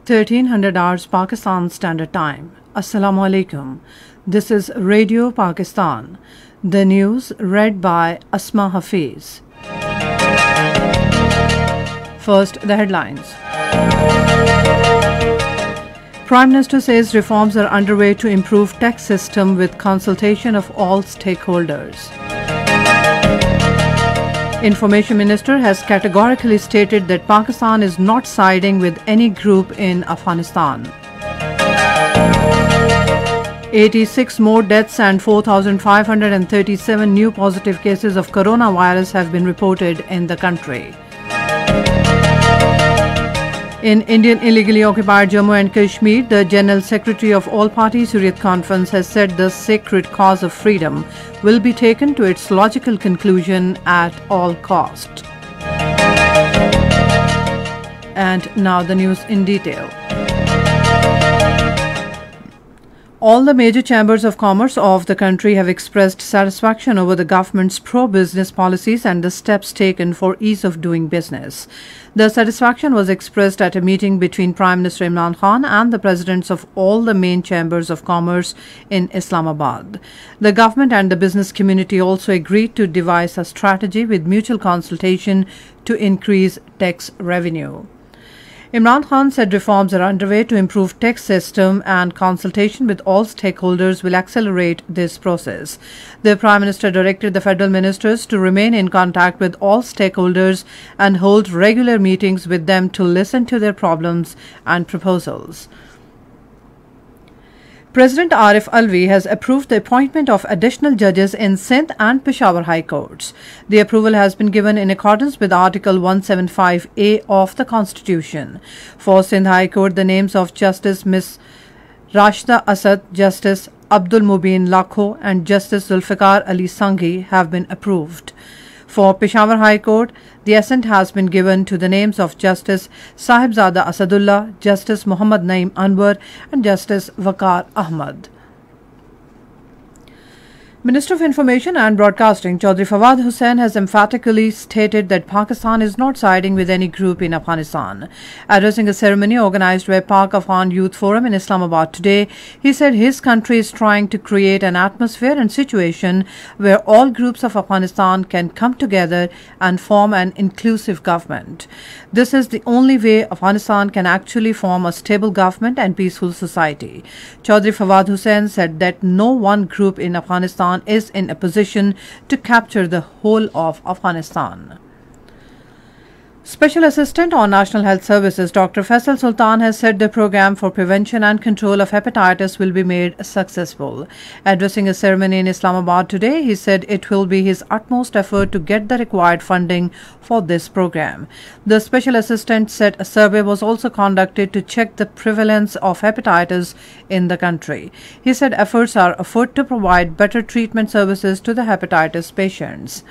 1300 hours Pakistan Standard Time. Assalamu alaikum. This is Radio Pakistan. The news read by Asma Hafiz. First, the headlines. Prime Minister says reforms are underway to improve tax system with consultation of all stakeholders. Information Minister has categorically stated that Pakistan is not siding with any group in Afghanistan. 86 more deaths and 4,537 new positive cases of coronavirus have been reported in the country. In Indian illegally occupied Jammu and Kashmir, the General Secretary of All Parties Hurriyat Conference has said the sacred cause of freedom will be taken to its logical conclusion at all cost. And now the news in detail. All the major chambers of commerce of the country have expressed satisfaction over the government's pro-business policies and the steps taken for ease of doing business. The satisfaction was expressed at a meeting between Prime Minister Imran Khan and the presidents of all the main chambers of commerce in Islamabad. The government and the business community also agreed to devise a strategy with mutual consultation to increase tax revenue. Imran Khan said reforms are underway to improve tax system and consultation with all stakeholders will accelerate this process. The Prime Minister directed the federal ministers to remain in contact with all stakeholders and hold regular meetings with them to listen to their problems and proposals. President Arif Alvi has approved the appointment of additional judges in Sindh and Peshawar High Courts. The approval has been given in accordance with Article 175A of the Constitution. For Sindh High Court, the names of Justice Ms. Rashida Asad, Justice Abdul Mubin Lakho and Justice Zulfikar Ali Sanghi have been approved. For Peshawar High Court, the assent has been given to the names of Justice Sahibzada Asadullah, Justice Muhammad Naeem Anwar and Justice Waqar Ahmad. Minister of Information and Broadcasting Chaudhry Fawad Hussain has emphatically stated that Pakistan is not siding with any group in Afghanistan. Addressing a ceremony organized by Pak Afghan Youth Forum in Islamabad today, he said his country is trying to create an atmosphere and situation where all groups of Afghanistan can come together and form an inclusive government. This is the only way Afghanistan can actually form a stable government and peaceful society. Chaudhry Fawad Hussain said that no one group in Afghanistan is in a position to capture the whole of Afghanistan. Special Assistant on National Health Services Dr. Faisal Sultan has said the program for prevention and control of hepatitis will be made successful. Addressing a ceremony in Islamabad today, he said it will be his utmost effort to get the required funding for this program. The Special Assistant said a survey was also conducted to check the prevalence of hepatitis in the country. He said efforts are afoot to provide better treatment services to the hepatitis patients.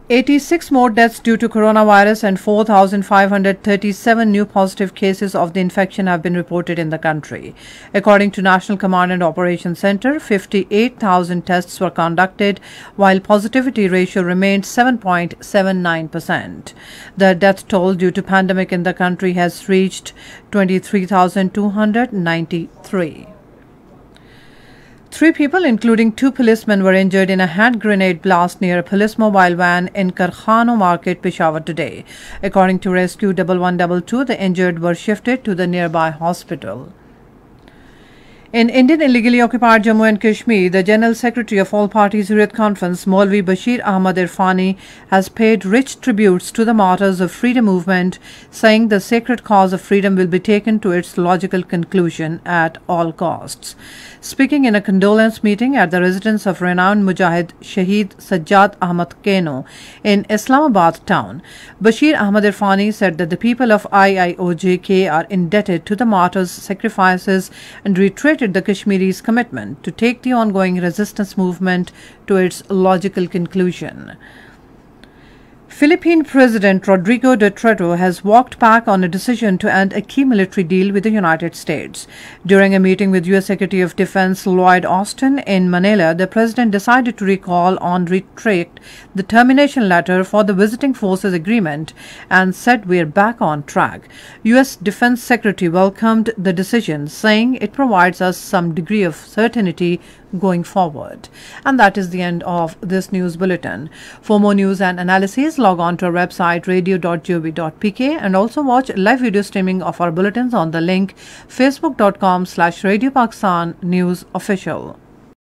86 more deaths due to coronavirus and 4,537 new positive cases of the infection have been reported in the country. According to National Command and Operations Center, 58,000 tests were conducted, while positivity ratio remained 7.79%. The death toll due to pandemic in the country has reached 23,293. 3 people, including 2 policemen, were injured in a hand grenade blast near a police mobile van in Karkhano Market, Peshawar today. According to Rescue 1122, the injured were shifted to the nearby hospital. In Indian illegally occupied Jammu and Kashmir, the General Secretary of All Parties Hurriyat Conference, Maulvi Bashir Ahmad Irfani, has paid rich tributes to the martyrs of freedom movement, saying the sacred cause of freedom will be taken to its logical conclusion at all costs. Speaking in a condolence meeting at the residence of renowned Mujahid Shaheed Sajjad Ahmad Keno in Islamabad town, Bashir Ahmad Irfani said that the people of IIOJK are indebted to the martyrs' sacrifices and reiterated the Kashmiris' commitment to take the ongoing resistance movement to its logical conclusion. Philippine President Rodrigo Duterte has walked back on a decision to end a key military deal with the United States. During a meeting with U.S. Secretary of Defense Lloyd Austin in Manila, the president decided to recall on retract the termination letter for the Visiting Forces Agreement and said we're back on track. U.S. Defense Secretary welcomed the decision, saying it provides us some degree of certainty going forward. And that is the end of this news bulletin. For more news and analysis, log on to our website radio.gov.pk and also watch live video streaming of our bulletins on the link facebook.com/Radio Pakistan News Official.